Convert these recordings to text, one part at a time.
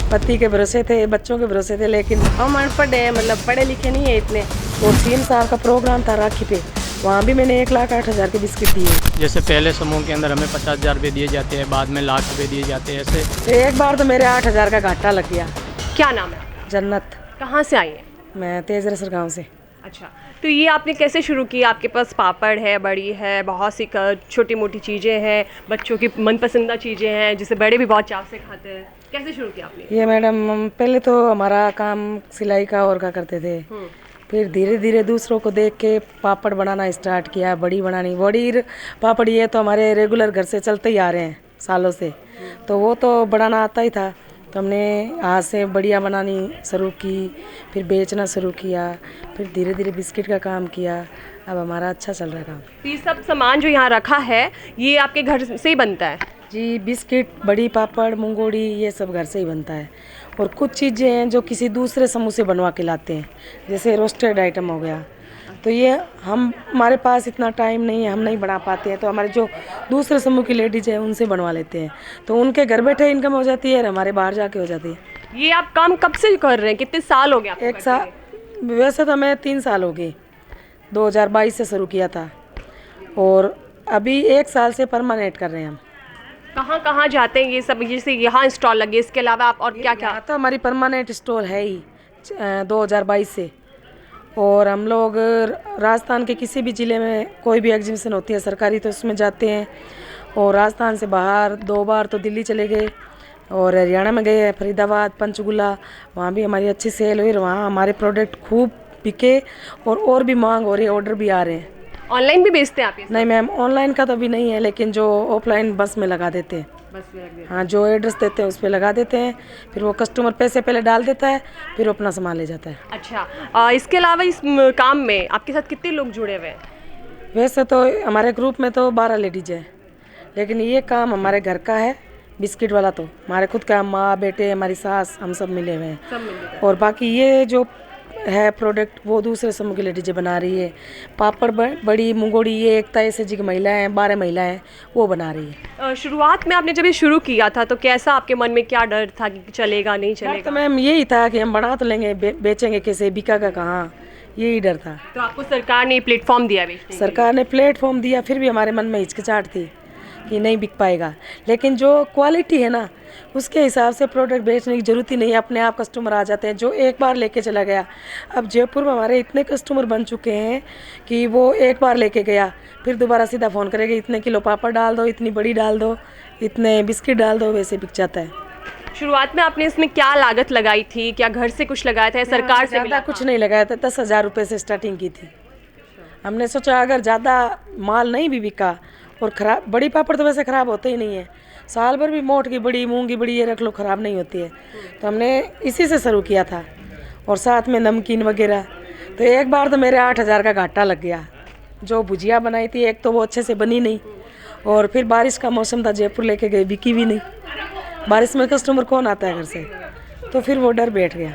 पति के भरोसे थे, बच्चों के भरोसे थे, लेकिन हम अनपढ़ हैं, मतलब पढ़े लिखे नहीं है इतने। और 3 साल का प्रोग्राम था राखी पे, वहाँ भी मैंने 1,08,000 के बिस्किट दिए। जैसे पहले समूह के अंदर हमें 50,000 रुपये दिए जाते हैं, बाद में लाख रुपये दिए जाते हैं, ऐसे तो एक बार तो मेरे 8,000 का घाटा लग गया। क्या नाम है? जन्नत। कहाँ से आई हैं? मैं तेजरसर गाँव से। अच्छा, तो ये आपने कैसे शुरू किया? आपके पास पापड़ है, बड़ी है, बहुत सी छोटी मोटी चीज़ें हैं, बच्चों की मनपसंदा चीज़ें हैं जिसे बड़े भी बहुत चाव से खाते हैं। कैसे शुरू किया आपने? ये मैडम पहले तो हमारा काम सिलाई का और का करते थे, फिर धीरे धीरे दूसरों को देख के पापड़ बनाना स्टार्ट किया, बड़ी बनानी। बड़ी पापड़ ये तो हमारे रेगुलर घर से चलते ही आ रहे हैं सालों से, तो वो तो बनाना आता ही था। तो हमने हाथ से बढ़िया बनानी शुरू की, फिर बेचना शुरू किया, फिर धीरे धीरे बिस्किट का काम किया। अब हमारा अच्छा चल रहा है काम। तो ये सब सामान जो यहाँ रखा है ये आपके घर से ही बनता है? जी, बिस्किट, बड़ी, पापड़, मुंगोड़ी ये सब घर से ही बनता है। और कुछ चीज़ें हैं जो किसी दूसरे समूह से बनवा के लाते हैं, जैसे रोस्टेड आइटम हो गया। तो ये हमारे पास इतना टाइम नहीं है, हम नहीं बना पाते हैं, तो हमारे जो दूसरे समूह की लेडीज हैं उनसे बनवा लेते हैं। तो उनके घर बैठे इनकम हो जाती है और हमारे बाहर जाके हो जाती है। ये आप काम कब से कर रहे हैं? कितने साल हो गए आपको? 1 साल, वैसे तो मैं 3 साल हो गए, 2022 से शुरू किया था, और अभी 1 साल से परमानेंट कर रहे हैं हम। कहाँ कहाँ जाते हैं ये सब? जैसे यहाँ स्टॉल लगे, इसके अलावा आप और क्या क्या? तो हमारी परमानेंट स्टोर है ही 2022 से। और हम लोग राजस्थान के किसी भी ज़िले में कोई भी एग्जीबिशन होती है सरकारी, तो उसमें जाते हैं। और राजस्थान से बाहर 2 बार तो दिल्ली चले गए, और हरियाणा में गए, फरीदाबाद, पंचकुला, वहाँ भी हमारी अच्छी सेल हुई और वहाँ हमारे प्रोडक्ट खूब बिके, और भी मांग हो रही है, ऑर्डर भी आ रहे हैं। ऑनलाइन भी बेचते हैं आप ये? नहीं मैम, ऑनलाइन का तो अभी नहीं है, लेकिन जो ऑफलाइन बस में लगा देते हैं। बस में लग गए। हाँ, जो एड्रेस देते हैं उस पर लगा देते हैं, फिर वो कस्टमर पैसे पहले डाल देता है, फिर वो अपना सामान ले जाता है। अच्छा, इसके अलावा इस काम में आपके साथ कितने लोग जुड़े हुए हैं? वैसे तो हमारे ग्रुप में तो 12 लेडीज हैं, लेकिन ये काम हमारे घर का है, बिस्किट वाला तो हमारे खुद का, माँ बेटे, हमारी सास, हम सब मिले हुए हैं। सब मिलकर। और बाकी ये जो है प्रोडक्ट वो दूसरे समूह की लेडीजें बना रही है। पापड़, बड़ी, मुंगोड़ी, ये एक तय से जी महिलाएं, 12 महिलाएं वो बना रही है। शुरुआत में आपने जब ये शुरू किया था तो कैसा आपके मन में क्या डर था कि चलेगा नहीं तो चलेगा? मैम यही था कि हम बना तो लेंगे, बेचेंगे कैसे, बिका का कहाँ, यही डर था। तो आपको सरकार ने प्लेटफॉर्म दिया बेचने के लिए? सरकार ने प्लेटफॉर्म दिया, फिर भी हमारे मन में हिचकिचाहट थी कि नहीं बिक पाएगा, लेकिन जो क्वालिटी है ना उसके हिसाब से प्रोडक्ट बेचने की जरूरत ही नहीं है, अपने आप कस्टमर आ जाते हैं जो एक बार लेके चला गया। अब जयपुर में हमारे इतने कस्टमर बन चुके हैं कि वो एक बार लेके गया, फिर दोबारा सीधा फ़ोन करेगा, इतने किलो पापड़ डाल दो, इतनी बड़ी डाल दो, इतने बिस्किट डाल दो, वैसे बिक जाता है। शुरुआत में आपने इसमें क्या लागत लगाई थी? क्या घर से कुछ लगाया था या सरकार से ज़्यादा मिला कुछ था? नहीं लगाया था, 10,000 रुपये से स्टार्टिंग की थी। हमने सोचा अगर ज़्यादा माल नहीं भी बिका, और ख़राब, बड़ी पापड़ तो वैसे ख़राब होते ही नहीं है, साल भर भी मोट की बड़ी, मूंग की बड़ी ये रख लो, ख़राब नहीं होती है। तो हमने इसी से शुरू किया था, और साथ में नमकीन वगैरह। तो एक बार तो मेरे 8,000 का घाटा लग गया। जो भुजिया बनाई थी, एक तो वो अच्छे से बनी नहीं, और फिर बारिश का मौसम था, जयपुर लेके गए, बिकी भी नहीं। बारिश में कस्टमर कौन आता है घर से, तो फिर वो डर बैठ गया।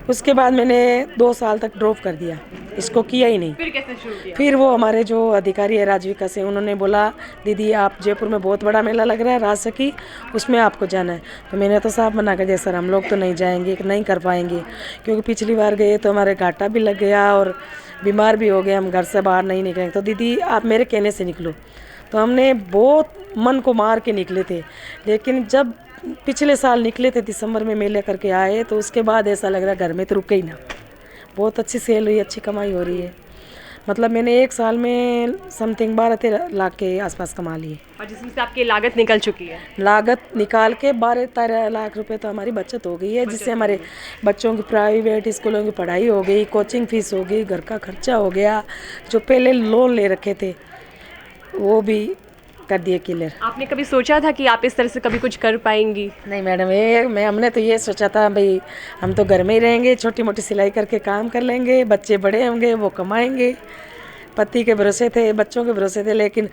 उसके बाद मैंने 2 साल तक ड्रॉप कर दिया, इसको किया ही नहीं। फिर कैसे शुरू किया? फिर वो हमारे जो अधिकारी है राजविका से, उन्होंने बोला दीदी आप जयपुर में बहुत बड़ा मेला लग रहा है राजसखी, उसमें आपको जाना है। तो मैंने तो साफ मना कर दिया, सर हम लोग तो नहीं जाएंगे, नहीं कर पाएंगे, क्योंकि पिछली बार गए तो हमारे घाटा भी लग गया और बीमार भी हो गए, हम घर से बाहर नहीं निकलेंगे। तो दीदी आप मेरे कहने से निकलो। तो हमने बहुत मन को मार के निकले थे, लेकिन जब पिछले साल निकले थे दिसंबर में मेले करके आए, तो उसके बाद ऐसा लग रहा है घर में तो रुके ही ना। बहुत अच्छी सेल हुई, अच्छी कमाई हो रही है। मतलब मैंने 1 साल में समथिंग 12-13 लाख के आसपास कमा लिए, और जिसमें से आपकी लागत निकल चुकी है? लागत निकाल के 12-13 लाख रुपए तो हमारी बचत हो गई है, जिससे हमारे बच्चों की प्राइवेट स्कूलों की पढ़ाई हो गई, कोचिंग फीस हो गई, घर का खर्चा हो गया, जो पहले लोन ले रखे थे वो भी कर दिए क्लियर। आपने कभी सोचा था कि आप इस तरह से कभी कुछ कर पाएंगी? नहीं मैडम, ये हमने तो ये सोचा था भाई हम तो घर में ही रहेंगे, छोटी मोटी सिलाई करके काम कर लेंगे, बच्चे बड़े होंगे वो कमाएंगे। पति के भरोसे थे, बच्चों के भरोसे थे, लेकिन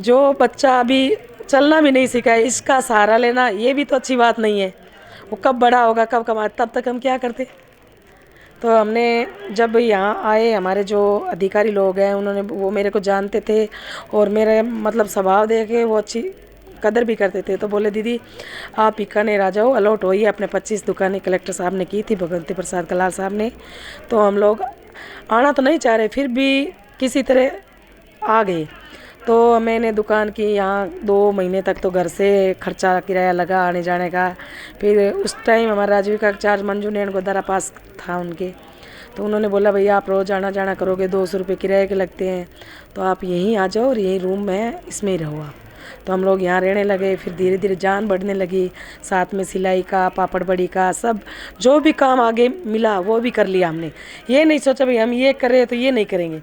जो बच्चा अभी चलना भी नहीं सीखा है, इसका सहारा लेना ये भी तो अच्छी बात नहीं है। वो कब बड़ा होगा, कब कमा, तब तक हम क्या करते। तो हमने जब यहाँ आए, हमारे जो अधिकारी लोग हैं उन्होंने, वो मेरे को जानते थे और मेरे मतलब स्वभाव देख के वो अच्छी कदर भी करते थे। तो बोले दीदी आप बीकानेर आ जाओ, अलॉट होइए। अपने 25 दुकानें कलेक्टर साहब ने की थी, भगवती प्रसाद कलाल साहब ने। तो हम लोग आना तो नहीं चाह रहे, फिर भी किसी तरह आ गए। तो मैंने दुकान की यहाँ 2 महीने तक तो घर से खर्चा किराया लगा आने जाने का। फिर उस टाइम हमारा आजीविका का चार्ज मंजू नैन गोदारा पास था उनके। तो उन्होंने बोला भैया आप रोज़ आना जाना करोगे, 200 रुपये किराए के लगते हैं, तो आप यहीं आ जाओ और यही रूम में इसमें ही रहो आप। तो हम लोग यहाँ रहने लगे। फिर धीरे धीरे जान बढ़ने लगी, साथ में सिलाई का, पापड़ बड़ी का, सब जो भी काम आगे मिला वो भी कर लिया हमने। ये नहीं सोचा भाई हम ये करें तो ये नहीं करेंगे,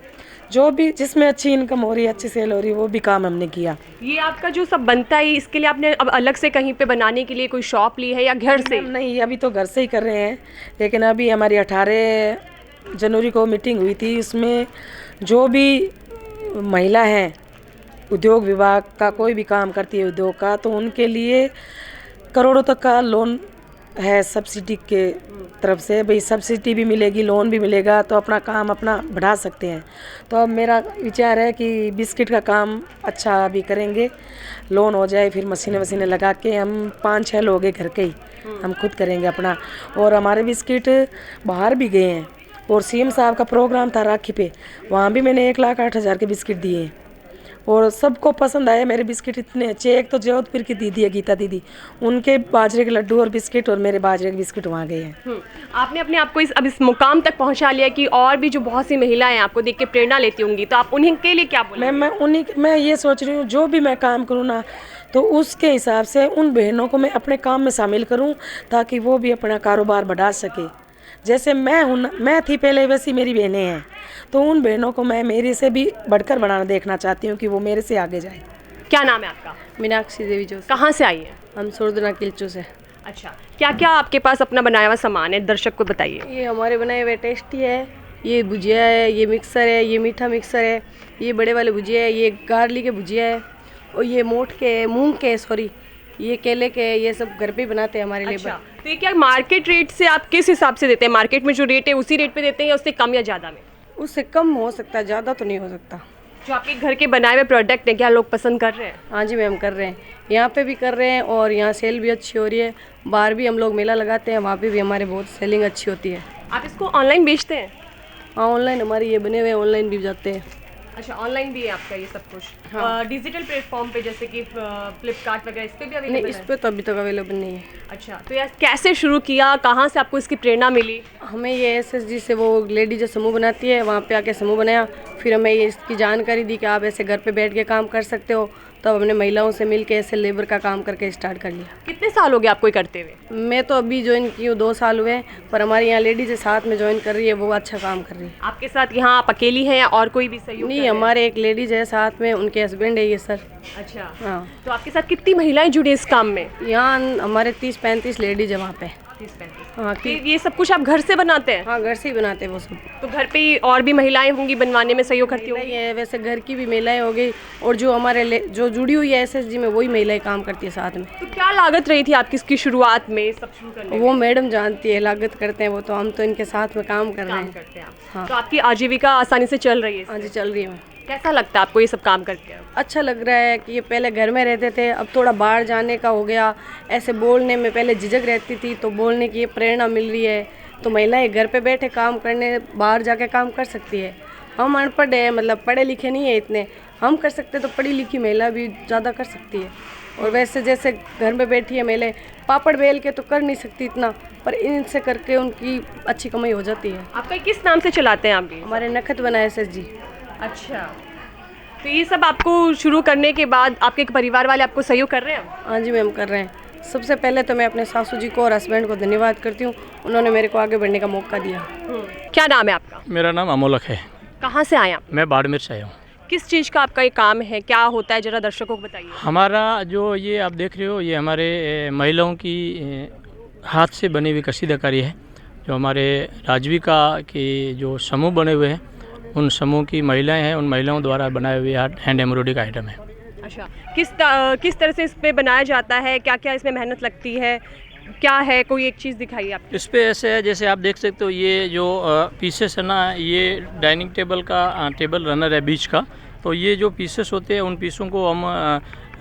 जो भी जिसमें अच्छी इनकम हो रही है, अच्छी सेल हो रही है, वो भी काम हमने किया। ये आपका जो सब बनता है इसके लिए आपने अब अलग से कहीं पे बनाने के लिए कोई शॉप ली है या घर से? नहीं, अभी तो घर से ही कर रहे हैं। लेकिन अभी हमारी 18 जनवरी को मीटिंग हुई थी, उसमें जो भी महिला हैं उद्योग विभाग का, कोई भी काम करती है उद्योग का, तो उनके लिए करोड़ों तक का लोन है सब्सिडी के तरफ से। भाई सब्सिडी भी मिलेगी, लोन भी मिलेगा, तो अपना काम अपना बढ़ा सकते हैं। तो अब मेरा विचार है कि बिस्किट का काम अच्छा अभी करेंगे, लोन हो जाए, फिर मशीनें वशीनें लगा के हम 5-6 लोग हैं घर के ही, हम खुद करेंगे अपना। और हमारे बिस्किट बाहर भी गए हैं। और सीएम साहब का प्रोग्राम था राखी पे, वहाँ भी मैंने 1,08,000 के बिस्किट दिए और सबको पसंद आए मेरे बिस्किट इतने अच्छे। एक तो जोधपुर की दीदी है गीता दीदी, उनके बाजरे के लड्डू और बिस्किट और मेरे बाजरे के बिस्किट वहाँ गए हैं। आपने अपने आप को अब इस मुकाम तक पहुंचा लिया कि और भी जो बहुत सी महिलाएं आपको देख के प्रेरणा लेती होंगी, तो आप उन्हीं के लिए क्या बोलेंगे? मैं ये सोच रही हूँ जो भी मैं काम करूँ ना, तो उसके हिसाब से उन बहनों को मैं अपने काम में शामिल करूँ, ताकि वो भी अपना कारोबार बढ़ा सके। जैसे मैं थी पहले, वैसी मेरी बहनें हैं। तो उन बहनों को मैं मेरे से भी बढ़कर बनाना देखना चाहती हूँ कि वो मेरे से आगे जाए। क्या नाम है आपका? मीनाक्षी देवी जोशी। कहाँ से आई है? हम सुरदना किलचू से। अच्छा, क्या क्या आपके पास अपना बनाया हुआ सामान है, दर्शक को बताइए। ये हमारे बनाए हुए टेस्टी है, ये भुजिया है, ये मिक्सर है, ये मीठा मिक्सर है, ये बड़े वाले भुजिया है, ये गार्लिक के भुजिया है, और ये मोठ के मूंग के सॉरी ये केले के, ये सब घर पे बनाते हैं हमारे लिए। अच्छा, तो ये क्या मार्केट रेट से आप किस हिसाब से देते हैं? मार्केट में जो रेट है उसी रेट पे देते हैं या उससे कम या ज़्यादा में? उससे कम हो सकता है, ज़्यादा तो नहीं हो सकता। जो आपके घर के बनाए हुए प्रोडक्ट हैं, क्या लोग पसंद कर रहे हैं? हाँ जी मैम, कर रहे हैं, यहाँ पे भी कर रहे हैं, और यहाँ सेल भी अच्छी हो रही है। बाहर भी हम लोग मेला लगाते हैं, वहाँ पे भी हमारे बहुत सेलिंग अच्छी होती है। आप इसको ऑनलाइन बेचते हैं? हाँ, ऑनलाइन हमारे ये बने हुए ऑनलाइन भी जाते हैं। अच्छा, ऑनलाइन भी है आपका ये सब कुछ? हाँ। डिजिटल प्लेटफॉर्म पे जैसे कि फ्लिपकार्ट वगैरह, इस पे भी अवेलेबल है? नहीं, इस पे तो अभी तक अवेलेबल नहीं है। अच्छा, तो यार कैसे शुरू किया, कहाँ से आपको इसकी प्रेरणा मिली? हमें ये एसएसजी से वो लेडी जो समूह बनाती है, वहाँ पे आके समूह बनाया, फिर हमें ये इसकी जानकारी दी कि आप ऐसे घर पे बैठ के काम कर सकते हो। तब हमने महिलाओं से मिल के ऐसे लेबर का काम करके स्टार्ट कर लिया। कितने साल हो गए आपको ये करते हुए? मैं तो अभी ज्वाइन की हूँ, 2 साल हुए हैं, पर हमारी यहाँ लेडीज साथ में ज्वाइन कर रही है, वो अच्छा काम कर रही है। आपके साथ यहाँ आप अकेली हैं या और कोई भी सहयोग? नहीं, हमारे एक लेडीज है साथ में, उनके हस्बैंड है ये सर। अच्छा, हाँ। तो आपके साथ कितनी महिलाएं जुड़ी इस काम में? यहाँ हमारे 30-35 लेडीज है वहाँ पे। 30-35। हाँ, तो ये सब कुछ आप घर से बनाते हैं? हाँ, घर से ही बनाते हैं वो सब। तो घर पे ही और भी महिलाएं होंगी बनवाने में, सहयोग करती होंगी? है वैसे घर की भी महिलाएं हो गई, और जो हमारे जो जुड़ी हुई है एसएसजी में, वही महिलाएं काम करती है साथ में। तो क्या लागत रही थी आपकी इसकी शुरुआत में सब शुरू करने में? वो मैडम जानती है, लागत करते हैं वो तो, हम तो इनके साथ में काम कर रहे हैं। करते हैं आप। हाँ। तो आपकी आजीविका आसानी से चल रही है हाँ इससे? जी, चल रही है। कैसा लगता है आपको ये सब काम करके? अच्छा लग रहा है कि ये पहले घर में रहते थे, अब थोड़ा बाहर जाने का हो गया, ऐसे बोलने में पहले झिझक रहती थी, तो बोलने की ये प्रेरणा मिल रही है। तो महिलाएं घर पे बैठे काम करने, बाहर जाके काम कर सकती है। हम अनपढ़ हैं, मतलब पढ़े लिखे नहीं है इतने, हम कर सकते, तो पढ़ी लिखी महिला भी ज़्यादा कर सकती है। और वैसे जैसे घर में बैठी है महिलाएं, पापड़ बेल के तो कर नहीं सकती इतना, पर इनसे करके उनकी अच्छी कमाई हो जाती है। आपका किस नाम से चलाते हैं आप भी? हमारे नखत बना एसएसजी। अच्छा, तो ये सब आपको शुरू करने के बाद आपके परिवार वाले आपको सहयोग कर रहे हैं? हाँ जी मैम, कर रहे हैं। सबसे पहले तो मैं अपने सासू जी को और हस्बैंड को धन्यवाद करती हूँ, उन्होंने मेरे को आगे बढ़ने का मौका दिया। क्या नाम है आपका? मेरा नाम अमोलक है। कहाँ से आए आप? मैं बाड़मेर से आया हूँ। किस चीज़ का आपका ये काम है, क्या होता है, जरा दर्शकों को बताइए। हमारा जो ये आप देख रहे हो, ये हमारे महिलाओं की हाथ से बनी हुई कसीदाकारी है। जो हमारे राजविका के जो समूह बने हुए हैं, उन समूह की महिलाएं हैं, उन महिलाओं द्वारा बनाए हुए हैंड एम्ब्रॉयडरी का आइटम है। अच्छा, किस तरह से इस पे बनाया जाता है, क्या क्या इसमें मेहनत लगती है, क्या है, कोई एक चीज़ दिखाइए आप। इस पे ऐसे है, जैसे आप देख सकते हो, ये जो पीसेस है ना, ये डाइनिंग टेबल का टेबल रनर है बीच का। तो ये जो पीसेस होते हैं, उन पीसों को हम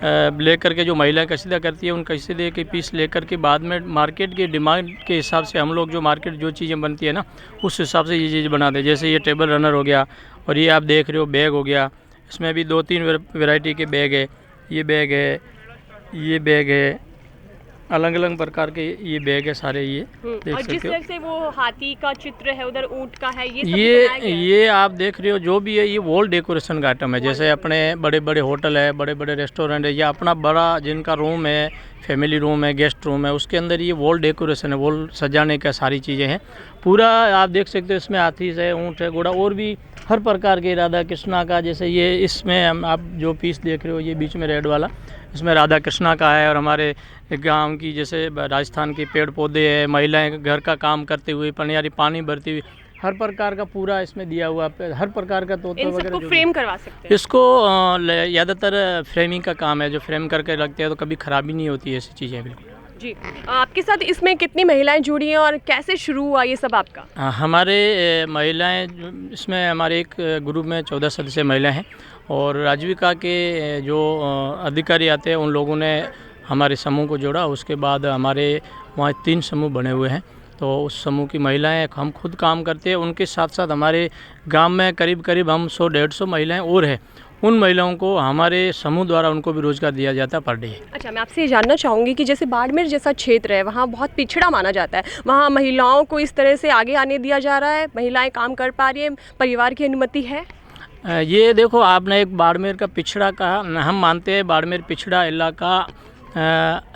लेकर के जो महिलाएं कसीदा करती है उन कसीदे के पीस लेकर के बाद में मार्केट के डिमांड के हिसाब से हम लोग जो मार्केट जो चीज़ें बनती है ना उस हिसाब से ये चीज़ बनाते हैं। जैसे ये टेबल रनर हो गया और ये आप देख रहे हो बैग हो गया, इसमें भी 2-3 वैरायटी के बैग है, ये बैग है, ये बैग है, अलग अलग प्रकार के ये बैग है सारे, ये देख और जिस सकते हो। तरह से वो हाथी का चित्र है, उधर ऊंट का है, ये सब बनाया गया है? ये आप देख रहे हो जो भी है ये वॉल डेकोरेशन का आइटम है। जैसे अपने बड़े बड़े होटल है, बड़े बड़े रेस्टोरेंट है या अपना बड़ा जिनका रूम है, फैमिली रूम है, गेस्ट रूम है, उसके अंदर ये वॉल डेकोरेशन है, वॉल सजाने का सारी चीज़ें हैं। पूरा आप देख सकते हो इसमें हाथी है, ऊँट है, घोड़ा और भी हर प्रकार के राधा कृष्णा का। जैसे ये इसमें आप जो पीस देख रहे हो ये बीच में रेड वाला, इसमें राधा कृष्णा का है। और हमारे गांव की जैसे राजस्थान के पेड़ पौधे हैं, महिलाएं घर का काम करते हुए, पनियारी पानी भरती हुई, हर प्रकार का पूरा इसमें दिया हुआ, हर प्रकार का तोता इन वगैरह सबको जो फ्रेम करवा सकते हैं? इसको ज़्यादातर फ्रेमिंग का काम है, जो फ्रेम करके रखते हैं तो कभी ख़राबी नहीं होती है ऐसी चीज़ें बिल्कुल। जी, आपके साथ इसमें कितनी महिलाएं जुड़ी हैं और कैसे शुरू हुआ ये सब आपका? हमारे महिलाएं इसमें हमारे एक ग्रुप में 14 सदस्य महिलाएं हैं और राजविका के जो अधिकारी आते हैं उन लोगों ने हमारे समूह को जोड़ा। उसके बाद हमारे वहाँ 3 समूह बने हुए हैं, तो उस समूह की महिलाएं हम खुद काम करते हैं। उनके साथ साथ हमारे गांव में करीब करीब हम 100-150 महिलाएं और हैं। उन महिलाओं को हमारे समूह द्वारा उनको भी रोज़गार दिया जाता है पर डे। अच्छा, मैं आपसे ये जानना चाहूँगी कि जैसे बाड़मेर जैसा क्षेत्र है, वहाँ बहुत पिछड़ा माना जाता है, वहाँ महिलाओं को इस तरह से आगे आने दिया जा रहा है? महिलाएं काम कर पा रही हैं? परिवार की अनुमति है? ये देखो, आपने एक बाड़मेर का पिछड़ा कहा, हम मानते हैं बाड़मेर पिछड़ा इलाका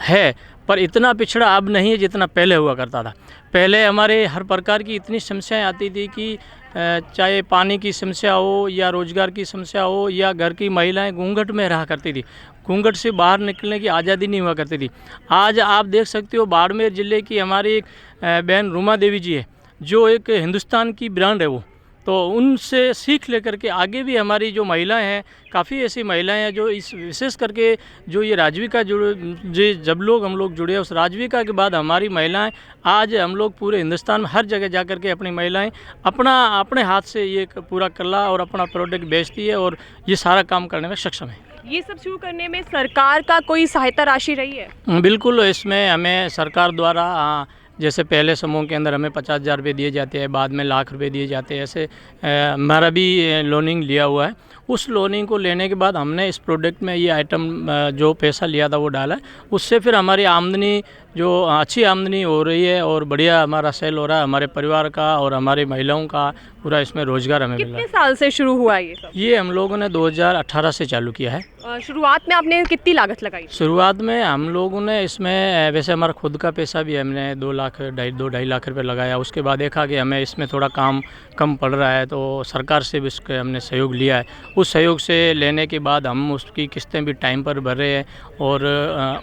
है, पर इतना पिछड़ा अब नहीं है जितना पहले हुआ करता था। पहले हमारे हर प्रकार की इतनी समस्याएं आती थी कि चाहे पानी की समस्या हो या रोज़गार की समस्या हो या घर की महिलाएं घूंघट में रहा करती थी, घूंघट से बाहर निकलने की आज़ादी नहीं हुआ करती थी। आज आप देख सकते हो बाड़मेर ज़िले की हमारी एक बहन रूमा देवी जी है, जो एक हिंदुस्तान की ब्रांड है वो, तो उनसे सीख लेकर के आगे भी हमारी जो महिलाएं हैं, काफ़ी ऐसी महिलाएं हैं जो इस विशेष करके जो ये राजविका जब हम लोग जुड़े, उस राजविका के बाद हमारी महिलाएं आज हम लोग पूरे हिंदुस्तान में हर जगह जा कर के अपनी महिलाएं अपने हाथ से ये पूरा कला और अपना प्रोडक्ट बेचती है और ये सारा काम करने में सक्षम है। ये सब शुरू करने में सरकार का कोई सहायता राशि रही है? बिल्कुल, इसमें हमें सरकार द्वारा जैसे पहले समूह के अंदर हमें 50,000 रुपये दिए जाते हैं, बाद में लाख रुपए दिए जाते हैं। ऐसे हमारा भी लोनिंग लिया हुआ है। उस लोनिंग को लेने के बाद हमने इस प्रोडक्ट में ये आइटम जो पैसा लिया था वो डाला है। उससे फिर हमारी आमदनी जो अच्छी आमदनी हो रही है और बढ़िया हमारा सेल हो रहा है, हमारे परिवार का और हमारी महिलाओं का पूरा इसमें रोज़गार हमें मिल रहा है। कितने साल से शुरू हुआ ये सब? ये हम लोगों ने 2018 से चालू किया है। शुरुआत में आपने कितनी लागत लगाई? शुरुआत में हम लोगों ने इसमें वैसे हमारा खुद का पैसा भी हमने 2-2.5 लाख रुपए लगाया। उसके बाद देखा कि हमें इसमें थोड़ा काम कम पड़ रहा है, तो सरकार से भी इसके हमने सहयोग लिया है। उस सहयोग से लेने के बाद हम उसकी किस्तें भी टाइम पर भर रहे हैं और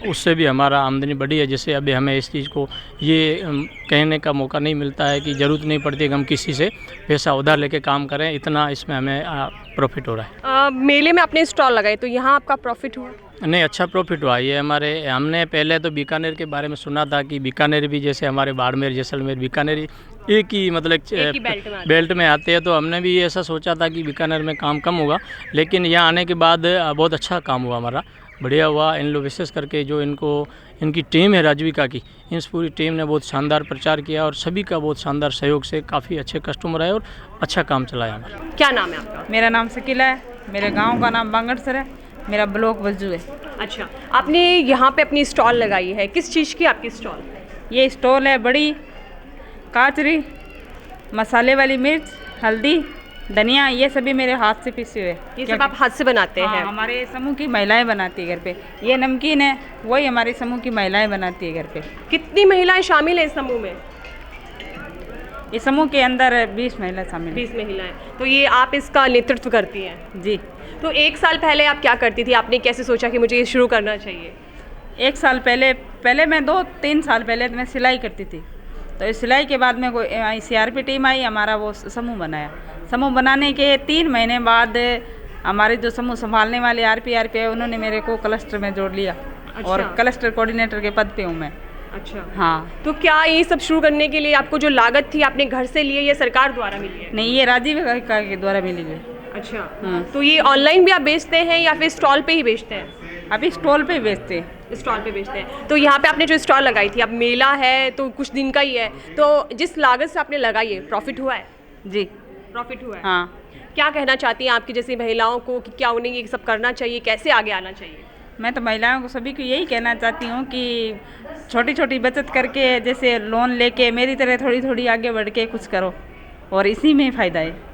उससे भी हमारा आमदनी बढ़ी है। जैसे अभी हमें इस चीज़ को ये कहने का मौका नहीं मिलता है कि ज़रूरत नहीं पड़ती कि हम किसी से पैसा उधार लेके काम करें, इतना इसमें हमें प्रॉफिट हो रहा है। मेले में आपने स्टॉल लगाए तो यहाँ आपका प्रॉफिट हुआ? नहीं, अच्छा प्रॉफिट हुआ। ये हमने पहले तो बीकानेर के बारे में सुना था कि बीकानेर भी जैसे हमारे बाड़मेर, जैसलमेर, बीकानेर एक ही मतलब बेल्ट में आते हैं, तो हमने भी ऐसा सोचा था कि बीकानेर में काम कम होगा, लेकिन यहाँ आने के बाद बहुत अच्छा काम हुआ, हमारा बढ़िया हुआ। इन लोग विशेष करके जो इनकी टीम है राजविका की, इस पूरी टीम ने बहुत शानदार प्रचार किया और सभी का बहुत शानदार सहयोग से काफ़ी अच्छे कस्टमर आए और अच्छा काम चलाया हमारा। क्या नाम है आपका? मेरा नाम शकीला है, मेरे गांव का नाम बांगड़सर है, मेरा ब्लॉक वजू है। अच्छा, आपने यहाँ पे अपनी स्टॉल लगाई है, किस चीज़ की आपकी स्टॉल? ये स्टॉल है बड़ी काचरी, मसाले वाली मिर्च, हल्दी, धनिया, ये सभी मेरे हाथ से पिसे हुए। ये सब आप हाथ से बनाते हाँ, हैं? हमारे समूह की महिलाएं बनाती है घर पे। ये नमकीन है, वही हमारे समूह की महिलाएं बनाती है घर पे। कितनी महिलाएं शामिल हैं इस समूह में? इस समूह के अंदर 20 महिला शामिल हैं। 20 महिलाएं। तो ये आप इसका नेतृत्व करती हैं? जी। तो 1 साल पहले आप क्या करती थी? आपने कैसे सोचा कि मुझे ये शुरू करना चाहिए? 1 साल पहले मैं 2-3 साल पहले मैं सिलाई करती थी, तो इस सिलाई के बाद में कोई CRP टीम आई, हमारा वो समूह बनाया। समूह बनाने के 3 महीने बाद हमारे जो समूह संभालने वाले RP है, उन्होंने मेरे को क्लस्टर में जोड़ लिया। अच्छा। और क्लस्टर कोऑर्डिनेटर के पद पे हूँ मैं। अच्छा, हाँ। तो क्या ये सब शुरू करने के लिए आपको जो लागत थी आपने घर से ली है या सरकार द्वारा मिली है? नहीं, ये राजीविका के द्वारा मिली है। अच्छा, तो ये ऑनलाइन भी आप बेचते हैं या फिर स्टॉल पे ही बेचते हैं? अभी स्टॉल पे बेचते हैं। स्टॉल पे बेचते हैं। तो यहाँ पे आपने जो स्टॉल लगाई थी, अब मेला है तो कुछ दिन का ही है, तो जिस लागत से आपने लगाई है प्रॉफिट हुआ है? जी प्रॉफिट हुआ है। हाँ। क्या कहना चाहती हैं आपकी जैसी महिलाओं को कि क्या उन्हें ये सब करना चाहिए, कैसे आगे आना चाहिए? मैं तो महिलाओं को सभी को यही कहना चाहती हूँ कि छोटी छोटी बचत करके, जैसे लोन लेके मेरी तरह थोड़ी थोड़ी आगे बढ़ के कुछ करो, और इसी में फ़ायदा है।